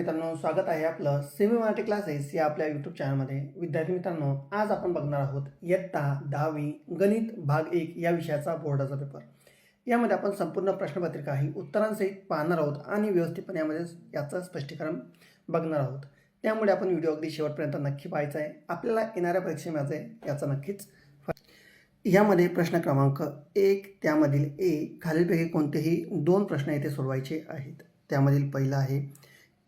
मित्रांनो, स्वागत आहे आपलं सेमी मराठी क्लासेस या आपल्या यूट्यूब चॅनलमध्ये. विद्यार्थी मित्रांनो, आज आपण बघणार आहोत इयत्ता 10वी गणित भाग 1 या विषयाचा बोर्डाचा पेपर. यामध्ये आपण संपूर्ण प्रश्नपत्रिका ही उत्तरांसहित पाहणार आहोत आणि व्यवस्थितपणे यामध्ये याचं स्पष्टीकरण बघणार आहोत. त्यामुळे आपण व्हिडिओ अगदी शेवटपर्यंत नक्की पाहायचा आहे. आपल्याला येणाऱ्या परीक्षेमध्ये याचा नक्कीच यामध्ये प्रश्न क्रमांक 1 त्यामधील ए खालीलपैकी कोणतेही 2 प्रश्न येथे सोडवायचे आहेत. त्यामधील पहिला आहे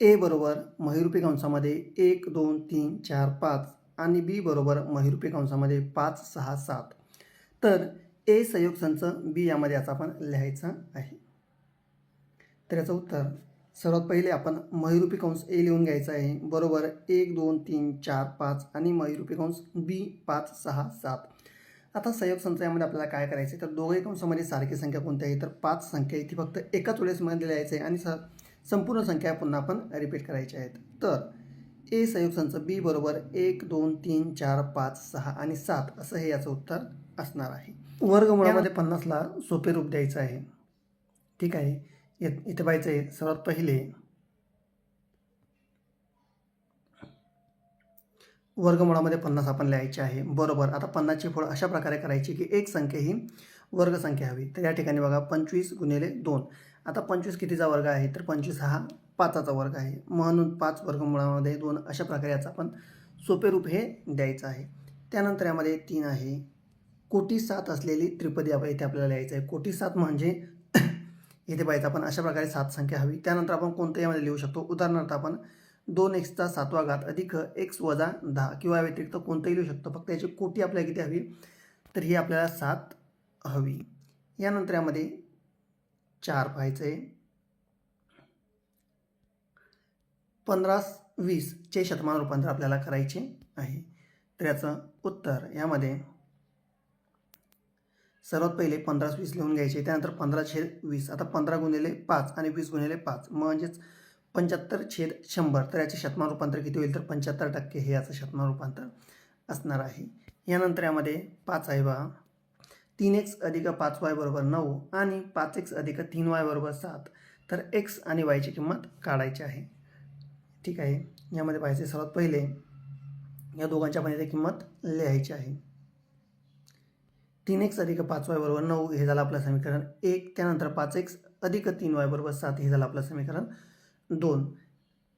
ए बरोबर महिरूपी कंसामध्ये 1 2 3 4 5 आणि बी बरोबर महिरूपी कंसामध्ये 5 6 7. तर ए संयोग संच बी यामध्ये याचा आपण लिहायचा आहे. तर याचं उत्तर सर्वात पहिले आपण महिरूपी कंस ए लिहून घ्यायचा आहे बरोबर 1 2 3 4 5 आणि महिरूपी कंस बी 5 6 7. आता संयोग संच यामध्ये आपल्याला काय करायचं आहे तर दोघे कंसामध्ये सारखी संख्या कोणती आहे तर 5 संख्या आहे ती फक्त एकाच वेळेसमध्ये लिहायचं आहे आणि संपूर्ण संख्या पुन्हा आपण रिपीट करायच्या आहेत. तर ए संयोग संच बी बरोबर 1 2 3 4 5 6 आणि 7 असं हे याचं उत्तर असणार आहे. वर्गमुळामध्ये 50ला सोपे रूप द्यायचं आहे. ठीक आहे, इथे पाहायचं आहे सर्वात पहिले वर्गमुळामध्ये 50 आपण लिहायचे आहे बरोबर. आता 50ची फोड अशा प्रकारे करायची की एक संख्या ही वर्ग संख्या हवी. तर या ठिकाणी बघा 25 गुणिले 2. आता 25 कितीचा वर्ग आहे तर 25 हा 5चा वर्ग आहे म्हणून 5 वर्गमुळामध्ये 2 अशा प्रकारे याचं आपण सोपे रूप हे द्यायचं आहे. त्यानंतर यामध्ये 3 आहे कोटी 7 असलेली त्रिपदी इथे आपल्याला लिहायचं आहे. कोटी 7 म्हणजे इथे पाहायचं आपण अशा प्रकारे 7 संख्या हवी. त्यानंतर आपण कोणत्या यामध्ये लिहू शकतो उदाहरणार्थ आपण 2x चा 7वा घात अधिक x वजा 10 किंवा या व्यतिरिक्त कोणतंही लिहू शकतो. फक्त याची कोटी आपल्याला किती हवी तर ही आपल्याला 7 हवी. यानंतर यामध्ये 4 पाहायचं आहे 15 20 चे शतमान रूपांतर आपल्याला करायचे आहे. तर याचं उत्तर यामध्ये सर्वात पहिले 15 20 लिहून घ्यायचे. त्यानंतर 15/20 आता 15 गुणिले 5 आणि 20 गुणिले 5 म्हणजेच 75/100. तर याचे शतमान रूपांतर किती होईल तर 75% हे याचं शतमान रूपांतर असणार आहे. यानंतर यामध्ये 5 आहे बघा 3x अधिक 5y बरोबर 9 आणि 5x अधिक 3y बरोबर 7. तर x आणि y ची किंमत काढायची आहे. ठीक आहे, यामध्ये पाहायचे सर्वात पहिले या दोघांच्या पण इथे किंमत लिहायची आहे. 3x अधिक 5y बरोबर 9 हे झालं आपलं समीकरण 1. त्यानंतर 5x अधिक 3y बरोबर 7 हे झालं आपलं समीकरण 2.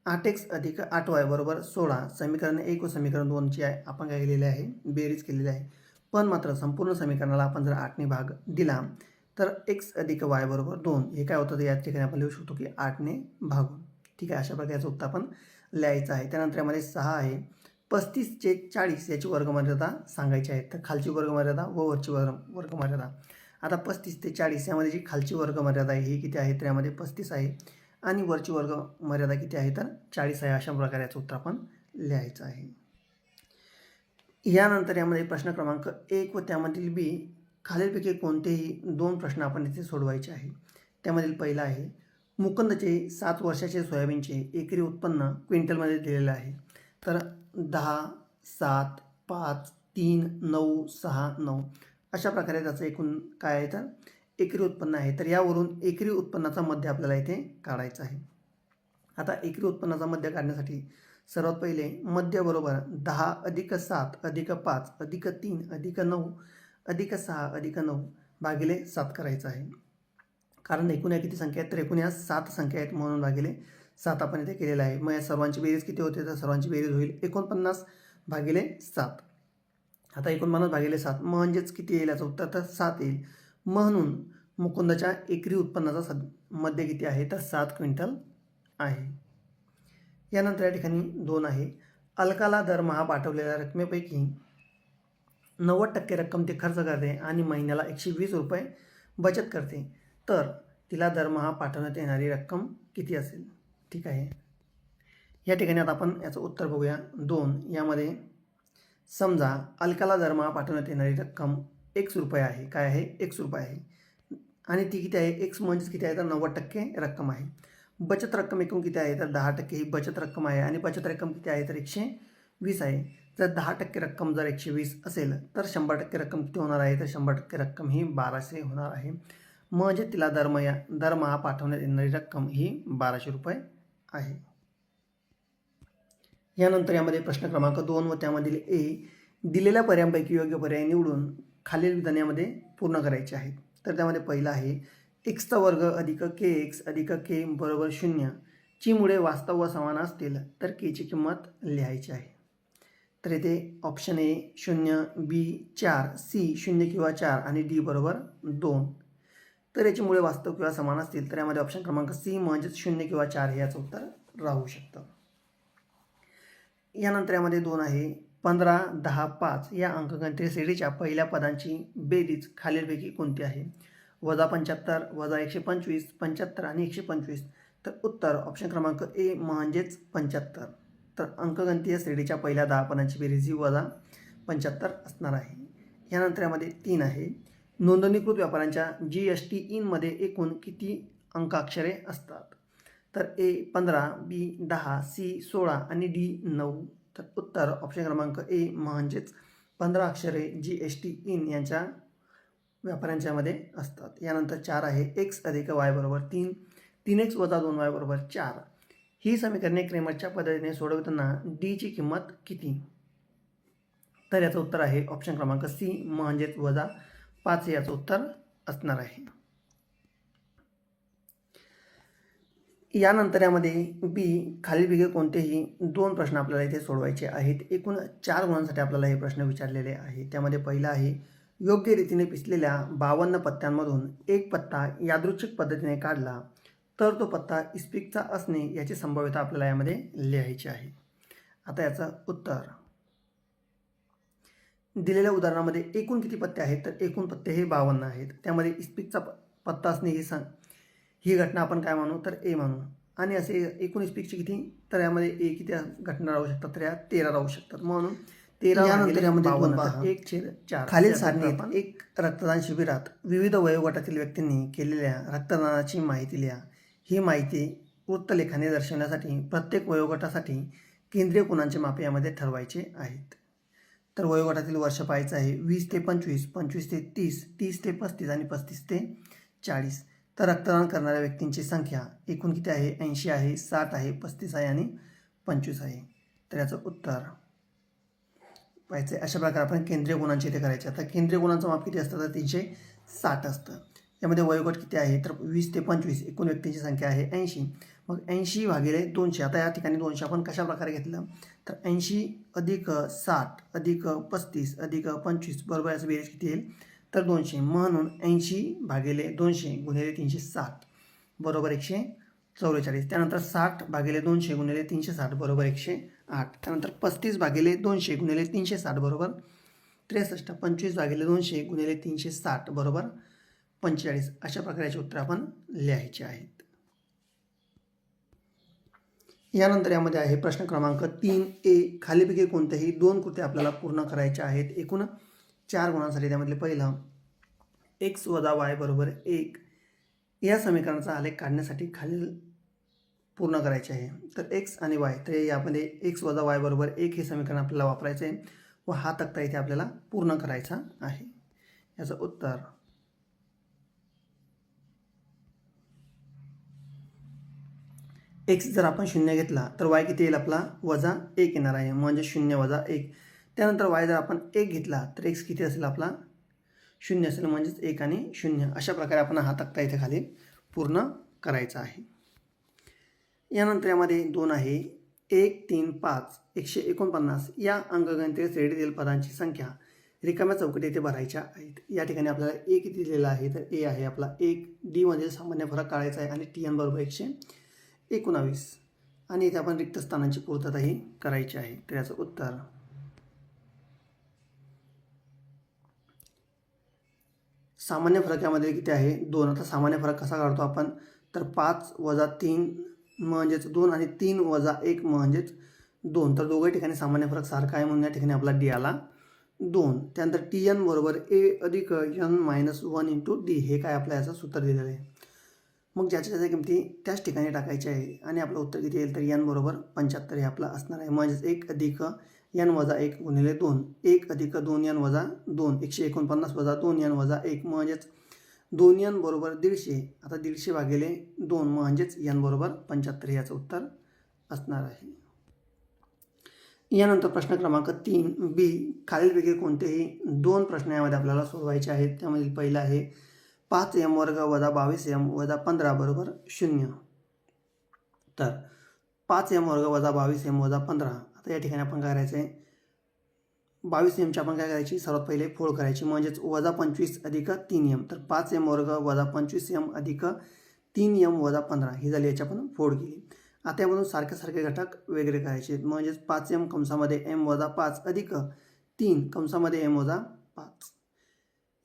8x अधिक 8y बरोबर 16 समीकरण 1 व समीकरण 2ची आहे आपण काय केलेले आहे बेरीज केलेली आहे. पण मात्र संपूर्ण समीकरणाला आपण जर 8ने भाग दिला तर x अधिक y बरोबर 2 हे काय होतं तर या ठिकाणी आपण लिहू शकतो की 8ने भागून. ठीक आहे, अशा प्रकारचं उत्तर आपण लिहायचं आहे. त्यानंतर यामध्ये 6 आहे 35/40 याची वर्गमर्यादा सांगायची आहे. तर खालची वर्गमर्यादा व वरची वर्गमर्यादा. आता 35 ते 40 यामध्ये जी खालची वर्गमर्यादा आहे ही किती आहे तर यामध्ये 35 आहे आणि वरची वर्गमर्यादा किती आहे तर 40 आहे. अशा प्रकारे याचं उत्तर आपण लिहायचं आहे. यानंतर यामध्ये प्रश्न क्रमांक 1 व त्यामधील बी खालीलपैकी कोणतेही 2 प्रश्न आपण इथे सोडवायचे आहे. त्यामधील पहिला आहे मुकुंदचे 7 वर्षाचे सोयाबीनचे एकरी उत्पन्न क्विंटलमध्ये दिलेलं आहे. तर 10 7 5 3 9 6 9 अशा प्रकारे त्याचं एकूण काय आहे तर एकरी उत्पन्न आहे. तर यावरून एकरी उत्पन्नाचा मध्य आपल्याला इथे काढायचा आहे. आता एकरी उत्पन्नाचा मध्य काढण्यासाठी सर्वात पहिले मध्य बरोबर 10 अधिक 7 अधिक 5 अधिक 3 अधिक 9 अधिक 6 अधिक 9 भागिले 7 करायचं आहे. कारण एकूण या किती संख्या आहेत तर एकूण या 7 संख्या आहेत म्हणून भागिले 7 आपण इथे केलेलं आहे. मग या सर्वांची बेरीज किती होते तर सर्वांची बेरीज होईल 49 भागिले 7. आता 49 भागिले 7 म्हणजेच किती येईल याचं उत्तर तर 7 येईल. म्हणून मुकुंदच्या एकरी उत्पन्नाचा मध्य किती आहे तर 7 क्विंटल आहे. यानंतर या ठिकाणी 2 आहे अलकाला दरमहा पाठवलेल्या रकमेपैकी 90% रक्कम ती खर्च करते आणि महिन्याला 120 रुपये बचत करते. तर तिला दरमहा पाठवण्यात येणारी रक्कम किती असेल. ठीक आहे, या ठिकाणी आता आपण याचं उत्तर बघूया. 2 यामध्ये समजा अलकाला दरमहा पाठवण्यात येणारी रक्कम x रुपये आहे. काय आहे x रुपये आहे आणि ती किती आहे x म्हणजेच किती आहे तर 90% रक्कम आहे. बचत रक्कम एकूण किती आहे तर 10% ही बचत रक्कम आहे आणि बचत रक्कम किती आहे तर 120 आहे. जर 10% रक्कम जर 120 असेल तर 100% रक्कम किती होणार आहे तर 100% रक्कम ही 1200 होणार आहे. म्हणजे तिला दरमहा पाठवण्यात येणारी रक्कम ही 1200 रुपये आहे. यानंतर यामध्ये प्रश्न क्रमांक 2 व त्यामधील ए दिलेल्या पर्यायांपैकी योग्य पर्याय निवडून खालील विधान यामध्ये पूर्ण करायचे आहेत. तर त्यामध्ये पहिलं आहे एक्सचा वर्ग अधिक के एक्स अधिक के बरोबर 0 ची मुळे वास्तव व समान असतील तर केची किंमत लिहायची आहे. तर इथे ऑप्शन ए 0, बी 4, सी 0 किंवा 4 आणि डी बरोबर 2. तर याची मुळे वास्तव किंवा समान असतील तर यामध्ये ऑप्शन क्रमांक सी म्हणजेच 0 किंवा 4 हे याचं उत्तर राहू शकतं. यानंतर यामध्ये 2 आहे 15, 10, 5 या अंकगणितीय श्रेणीच्या पहिल्या पदांची बेरीज खालीलपैकी कोणती आहे? -75, -125, 75 आणि 125. तर उत्तर ऑप्शन क्रमांक ए म्हणजेच 75. तर अंकगणितीय श्रेणीच्या पहिल्या 10 पदांची बेरीज ही -75 असणार आहे. यानंतर यामध्ये 3 आहे नोंदणीकृत व्यापाऱ्यांच्या GST इनमध्ये एकूण किती अंकाक्षरे असतात? तर ए 15, बी 10, सी 16 आणि डी 9. तर उत्तर ऑप्शन क्रमांक ए म्हणजेच 15 अक्षरे GST इन यांच्या व्यापाऱ्यांच्यामध्ये असतात. यानंतर 4 आहे एक्स अधिक वाय बरोबर 3, 3x वजा 2y बरोबर 4. ही समीकरणे क्रेमरच्या पद्धतीने सोडवताना डीची किंमत किती? तर याचं उत्तर आहे ऑप्शन क्रमांक सी म्हणजेच -5 याचं उत्तर असणार आहे. यानंतर यामध्ये बी खालीलपैकी कोणतेही 2 प्रश्न आपल्याला इथे सोडवायचे आहेत. एकूण 4 गुणांसाठी आपल्याला हे प्रश्न विचारलेले आहे. त्यामध्ये पहिला आहे योग्य रीतीने पिसलेल्या 52 पत्त्यांमधून एक पत्ता यादृच्छिक पद्धतीने काढला तर तो पत्ता इस्पिकचा असणे याची संभाव्यता आपल्याला यामध्ये लिहायची आहे. आता याचं उत्तर दिलेल्या उदाहरणामध्ये एकूण किती पत्ते आहेत? तर एकूण पत्ते हे 52 आहेत. त्यामध्ये इस्पिकचा पत्ता असणे ही घटना आपण काय मानू? तर ए मानू. आणि असे एकूण इस्पिकची किती? तर यामध्ये ए किती घटना राहू शकतात? तर या 13 राहू शकतात. म्हणून 13 यामध्ये 1/4. खालील सारणीत एक रक्तदान शिबिरात विविध वयोगटातील व्यक्तींनी केलेल्या रक्तदानाची माहिती लिहा. ही माहिती वृत्तलेखाने दर्शवण्यासाठी प्रत्येक वयोगटासाठी केंद्रीय गुणांचे मापे यामध्ये ठरवायचे आहेत. तर वयोगटातील वर्ष पाहायचं आहे 20 ते 25, 25 ते 30, 30 ते 35 आणि 35 ते 40. तर रक्तदान करणाऱ्या व्यक्तींची संख्या एकूण किती आहे? 80 आहे, 60 आहे, 35 आहे आणि 25 आहे. तर याचं उत्तर पाहायचं आहे. अशा प्रकारे आपण केंद्रीय गुणांचे इथे करायचे. आता केंद्रीय गुणांचं माप किती असतं? तर 360 असतं. यामध्ये वयोगट किती आहे? तर 20 ते 25 एकूण व्यक्तींची संख्या आहे 80. मग 80 भागिले 200. आता या ठिकाणी 200 आपण कशा प्रकारे घेतलं? तर 80 अधिक 60 अधिक 35 अधिक 25 बरोबर याचं बेरीज किती येईल? तर 200. म्हणून 80 भागिले 200 गुणिले 360 बरोबर 144. त्यानंतर 60 भागिले 200 गुणिले 360 बरोबर 108. त्यानंतर 35 भागिले 200 गुणिले 360 बरोबर 63. 25 भागिले 200 गुणिले 360 बरोबर 45. अशा प्रकारचे उत्तर आपण लिहायचे आहेत. यानंतर यामध्ये आहे प्रश्न क्रमांक 3A खालीपैकी कोणत्याही 2 कृत्या आपल्याला पूर्ण करायच्या आहेत. एकूण 4 गुणांसाठी त्यामधले पहिला x वजा y बरोबर 1 या समीकरणाचा आलेख काढण्यासाठी खालील पूर्ण करायचे आहे. तर x आणि y तर यामध्ये x वजा y बरोबर 1 हे समीकरण आपल्याला वापरायचे आहे व हा तक्ता इथे आपल्याला पूर्ण करायचा आहे. याचं उत्तर x जर आपण 0 घेतला तर y किती येईल आपला? -1 येणार आहे म्हणजे 0 वजा 1. त्यानंतर y जर आपण 1 घेतला तर x किती असेल आपला? 0 असेल म्हणजेच 1 आणि 0. अशा प्रकारे आपण हा तक्ता इथे खाली पूर्ण करायचा आहे. यानंतर यामध्ये 2 आहे 1, 3, 5, 149 या अंकगणितीय श्रेणीतील पदांची संख्या रिकाम्या चौकटी इथे भरायच्या आहेत. या ठिकाणी आपल्याला ए किती दिलेला आहे? तर ए आहे आपला 1. डी मध्ये सामान्य फरक काढायचा आहे आणि TN बरोबर 119 आणि इथे आपण रिक्त स्थानांची पूर्तताही करायची आहे. तर याचं उत्तर सामान्य फरक यामध्ये किती आहे? 2. आता सामान्य फरक कसा काढतो आपण? तर 5 वजा 3 म्हणजेच 2 आणि 3 वजा 1 म्हणजेच 2. तर दोघे ठिकाणी सामान्य फरक सारखा आहे म्हणून या ठिकाणी आपला डी आला 2. त्यानंतर TN बरोबर a अधिक n - 1 इंटू डी हे काय आपल्या याचं सूत्र दिलेलं आहे. मग ज्याच्या ज्याच्या किमती त्याच ठिकाणी टाकायच्या आहे आणि आपलं उत्तर किती येईल? तर n बरोबर 75 हे आपलं असणार आहे. म्हणजेच 1 अधिक n वजा 1 गुणिले 2 1 अधिक 2n वजा 2 149 वजा 2n वजा 1 म्हणजेच 2n बरोबर 150. आता 150 भागिले 2 म्हणजेच n बरोबर 75 हे याचं उत्तर असणार आहे. यानंतर प्रश्न क्रमांक 3 बी, खालीलपैकी कोणतेही दोन प्रश्न यामध्ये आपल्याला सोडवायचे आहेत. त्यामधील पहिला आहे 5m वर्ग वजा 22m वजा 15 बरोबर 0. तर 5m वर्ग वजा 22m वजा 15. आता या ठिकाणी आपण काय करायचं आहे, 22mची आपण काय करायची, सर्वात पहिले फोड करायची, म्हणजेच वजा 25 अधिक 3m. तर 5m वर्ग वजा 25m अधिक 3m वजा 15 ही झाली, याची आपण फोड केली. आता यामधून सारखे सारखे घटक वेगळे करायचे, म्हणजेच 5m कंसामध्ये m वजा 5 अधिक 3 कंसामध्ये m वजा 5.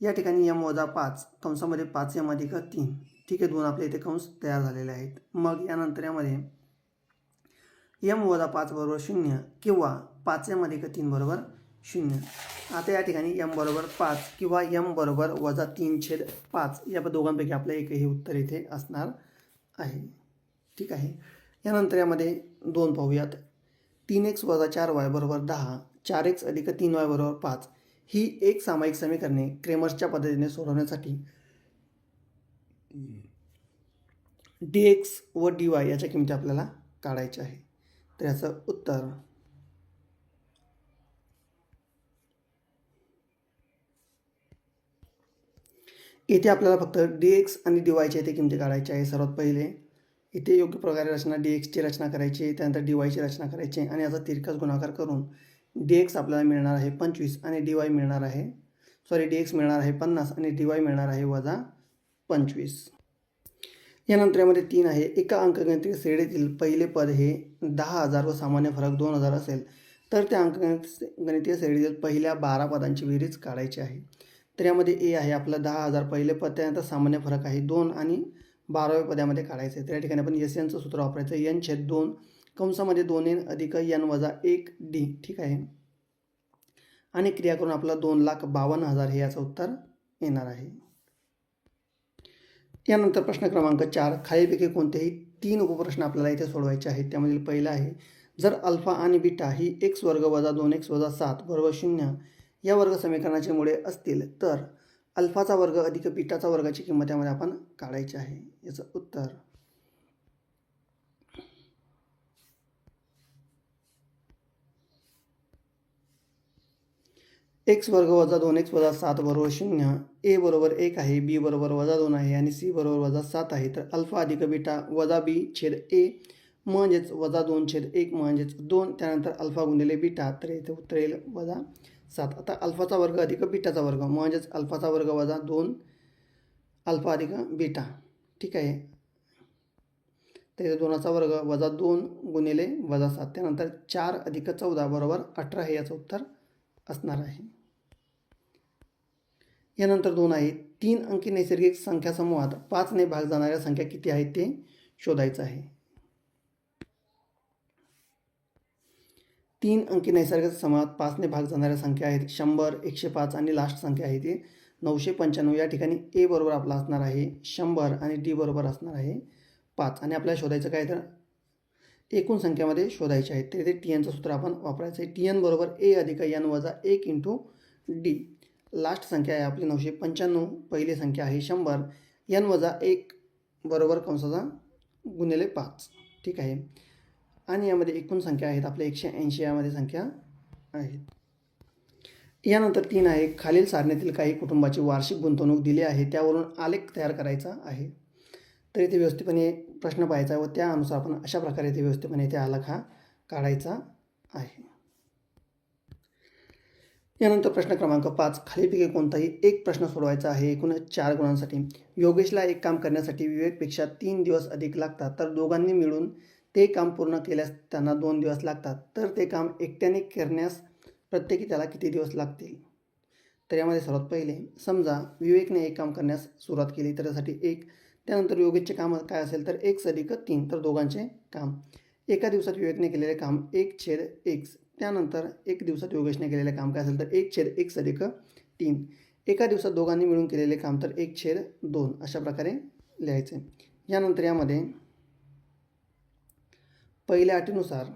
या ठिकाणी m वजा 5 कंसामध्ये 5m अधिक 3. ठीक आहे, दोन आपले इथे कंस तयार झालेले आहेत. मग यानंतर यामध्ये m वजा 5 बरोबर 0 किंवा 5m अधिक 3 बरोबर 0. आता या ठिकाणी m बरोबर 5 किंवा m बरोबर वजा 3/5 या दोघांपैकी आपलं एकही उत्तर इथे असणार आहे. ठीक आहे. यानंतर यामध्ये दोन पाहूयात. 3x वजा 4y बरोबर 10, 4x अधिक 3y बरोबर 5 ही एक सामायिक समीकरणे क्रेमर्सच्या पद्धतीने सोडवण्यासाठी dx व dy याच्या किमती आपल्याला काढायच्या आहे. तर याचं उत्तर इथे आपल्याला फक्त dx आणि dyच्या इथे किमती काढायच्या आहे. सर्वात पहिले इथे योग्य प्रकारे रचना dxची रचना करायची, त्यानंतर dyची रचना करायची आणि याचा तिरकस गुणाकार करून dx आपल्याला मिळणार आहे 25 आणि dy मिळणार आहे dx मिळणार आहे 50 आणि dy मिळणार आहे वजा 25. यानंतर यामध्ये 3 आहे. एका अंकगणितीय श्रेणीतील पहिले पद हे 10,000 व सामान्य फरक 2,000 असेल तर त्या अंकगणितीय श्रेणीतील पहिल्या 12 पदांची बेरीज काढायची आहे. तर यामध्ये ए आहे आपलं 10,000 पहिले पद, त्यानंतर सामान्य फरक आहे 2 आणि 12व्या पदामध्ये काढायचं आहे. तर या ठिकाणी आपण SNचं सूत्र वापरायचं, n/2 कंसामध्ये 2n अधिक n वजा 1d. ठीक आहे, आणि क्रिया करून आपला 2,52,000 हे याचं उत्तर येणार आहे. यानंतर प्रश्न क्रमांक 4, खालीलपैकी कोणतेही 3 उपप्रश्न आपल्याला इथे सोडवायचे आहेत. त्यामधील पहिला आहे, जर अल्फा आणि बीटा ही x वर्ग वजा 2x वजा 7 बरोबर 0 या वर्ग समीकरणाची मुळे असतील तर अल्फाचा वर्ग अधिक बीटाचा वर्गाची किंमत यामध्ये आपण काढायची आहे. याचं उत्तर x वर्ग वजा 2x वजा 7 बरोबर 0, a बरोबर 1 आहे, b बरोबर वजा 2 आहे आणि c बरोबर वजा 7 आहे. तर अल्फा अधिक बीटा वजा b छेद a म्हणजेच वजा 2/1 म्हणजेच 2. त्यानंतर अल्फा गुणिले बीटा, तर इथे उत्तर येईल वजा 7. आता अल्फाचा वर्ग अधिक बीटाचा वर्ग म्हणजेच अल्फाचा वर्ग वजा 2 अल्फा अधिक बीटा. ठीक आहे, तर इथे 2चा वर्ग वजा 2 गुणिले वजा 7, त्यानंतर 4 अधिक 14 बरोबर 18 हे याचं उत्तर असणार आहे. यानंतर 2 आहे, 3 अंकी नैसर्गिक संख्या समूहात 5 ने भाग जाणाऱ्या संख्या किती आहेत ते शोधायचं आहे. 3 अंकी नैसर्गिक समूहात 5 ने भाग जाणाऱ्या संख्या आहेत 100, 105 आणि लास्ट संख्या आहे ती 995. या ठिकाणी a बरोबर आपला असणार आहे 100 आणि d बरोबर असणार आहे 5 आणि आपल्याला शोधायचं काय, तर एकूण संख्यामध्ये शोधायचे आहेत. तर इथे tnचं सूत्र आपण वापरायचं आहे. tn बरोबर a अधिक n वजा 1 इंटू d. लास्ट संख्या आहे आपली 995, पहिली संख्या आहे 100, n वजा 1 बरोबर कंसाचा गुणिले 5. ठीक आहे, आणि यामध्ये एकूण संख्या आहेत आपल्या 180 यामध्ये संख्या आहेत. यानंतर 3 आहे, खालील सारणीतील काही कुटुंबाची वार्षिक गुंतवणूक दिली आहे, त्यावरून आलेख तयार करायचा आहे. तर इथे व्यवस्थितपणे प्रश्न पाहायचा व त्यानुसार आपण अशा प्रकारे इथे व्यवस्थितपणे इथे आलेख हा काढायचा आहे. यानंतर प्रश्न क्रमांक 5, खालीलपैकी कोणताही एक प्रश्न सोडवायचा आहे एकूण 4 गुणांसाठी. योगेशला एक काम करण्यासाठी विवेकपेक्षा 3 दिवस अधिक लागतात, तर दोघांनी मिळून ते काम पूर्ण केल्यास त्यांना 2 दिवस लागतात, तर ते काम एकट्याने करण्यास प्रत्येकी त्याला किती दिवस लागतील. तर यामध्ये सर्वात पहिले समजा विवेकने एक काम करण्यास सुरुवात केली, तर त्यासाठी 1. त्यानंतर योगेशचे काम काय असेल तर x अधिक 3, तर दोघांचे काम. एका दिवसात विवेकने केलेले काम 1/x. त्यानंतर 1 दिवसात योगेशने केलेले काम काय असेल तर 1/x अधिक 3. एका दिवसात दोघांनी मिळून केलेले काम तर 1/2 अशा प्रकारे लिहायचे. यानंतर यामध्ये पहिल्या अटीनुसार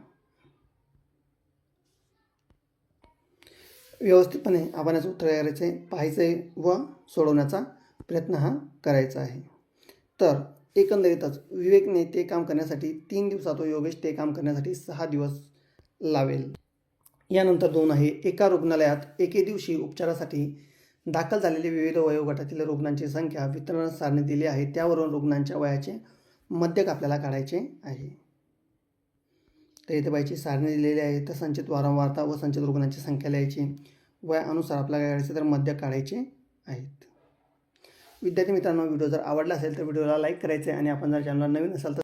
व्यवस्थितपणे आपण याचं उत्तर करायचे, पाहायचे व सोडवण्याचा प्रयत्न हा करायचा आहे. तर एकंदरीतच विवेकने ते काम करण्यासाठी 3 दिवसात व योगेश ते काम करण्यासाठी 6 दिवस लावेल. यानंतर 2 आहे, एका रुग्णालयात एके दिवशी उपचारासाठी दाखल झालेले विविध वयोगटातील रुग्णांची संख्या वितरण सारणी दिली आहे. त्यावरून रुग्णांच्या वयाचे मध्यक आपल्याला काढायचे आहे. तर इथे बाईची सारणी दिलेली आहे. तर संचित वारंवारता व संचित रुग्णांची संख्या लिहायची. वयानुसार आपल्याला काय करायचे तर मध्यक काढायचे आहेत. विद्यार्थी मित्रांनो, व्हिडिओ जर आवडला असेल तर व्हिडिओला लाईक करायचे आणि आपण जर चॅनलला नवीन असाल तर